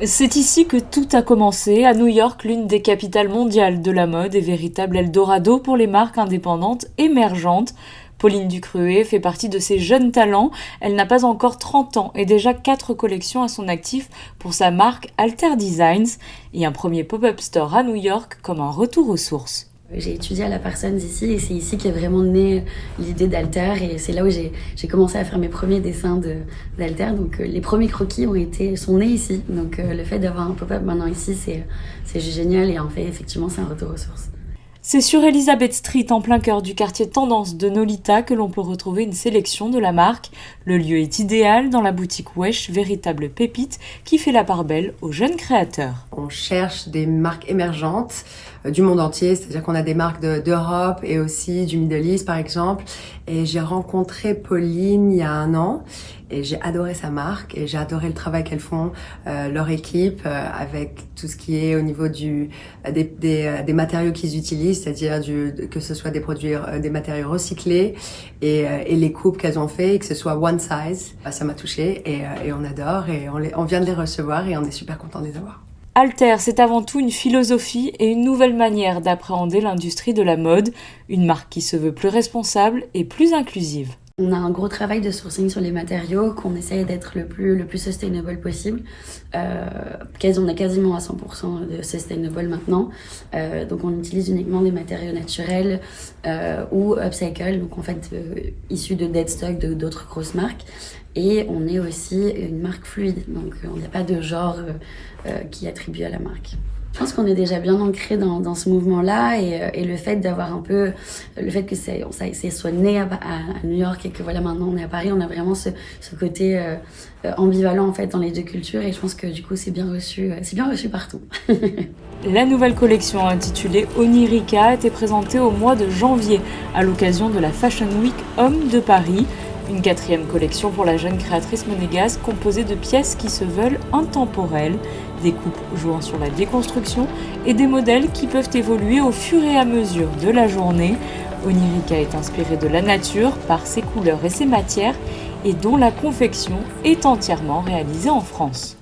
C'est ici que tout a commencé, à New York, l'une des capitales mondiales de la mode et véritable Eldorado pour les marques indépendantes émergentes. Pauline Ducruet fait partie de ces jeunes talents. Elle n'a pas encore 30 ans et déjà 4 collections à son actif pour sa marque Alter Designs et un premier pop-up store à New York comme un retour aux sources. J'ai étudié à la Parsons ici et c'est ici qu'est vraiment née l'idée d'Alter et c'est là où j'ai commencé à faire mes premiers dessins d'Alter. Donc les premiers croquis sont nés ici. Donc le fait d'avoir un pop-up maintenant ici, c'est génial et en fait effectivement c'est un retour aux sources. C'est sur Elizabeth Street, en plein cœur du quartier tendance de Nolita, que l'on peut retrouver une sélection de la marque. Le lieu est idéal dans la boutique Wesh, véritable pépite qui fait la part belle aux jeunes créateurs. On cherche des marques émergentes du monde entier, c'est-à-dire qu'on a des marques d'Europe et aussi du Middle East par exemple. Et j'ai rencontré Pauline il y a 1 an et j'ai adoré sa marque et j'ai adoré le travail qu'elles font, leur équipe, avec tout ce qui est au niveau des matériaux qu'ils utilisent, c'est-à-dire que ce soit des produits, des matériaux recyclés et les coupes qu'elles ont fait et que ce soit one size. Ça m'a touchée et on adore et on vient de les recevoir et on est super content de les avoir. Alter, c'est avant tout une philosophie et une nouvelle manière d'appréhender l'industrie de la mode, une marque qui se veut plus responsable et plus inclusive. On a un gros travail de sourcing sur les matériaux, qu'on essaye d'être le plus sustainable possible. On a quasiment à 100% de sustainable maintenant. Donc on utilise uniquement des matériaux naturels ou upcycle, donc en fait issus de dead stock d'autres grosses marques. Et on est aussi une marque fluide, donc on n'a pas de genre qui est attribué à la marque. Je pense qu'on est déjà bien ancré dans ce mouvement-là et le fait d'avoir le fait que soit né à New York et que voilà maintenant on est à Paris, on a vraiment ce côté ambivalent en fait dans les deux cultures et je pense que du coup c'est bien reçu partout. La nouvelle collection intitulée Onirica a été présentée au mois de janvier à l'occasion de la Fashion Week Homme de Paris. Une 4e collection pour la jeune créatrice monégasque composée de pièces qui se veulent intemporelles, des coupes jouant sur la déconstruction et des modèles qui peuvent évoluer au fur et à mesure de la journée. Onirica est inspiré de la nature par ses couleurs et ses matières et dont la confection est entièrement réalisée en France.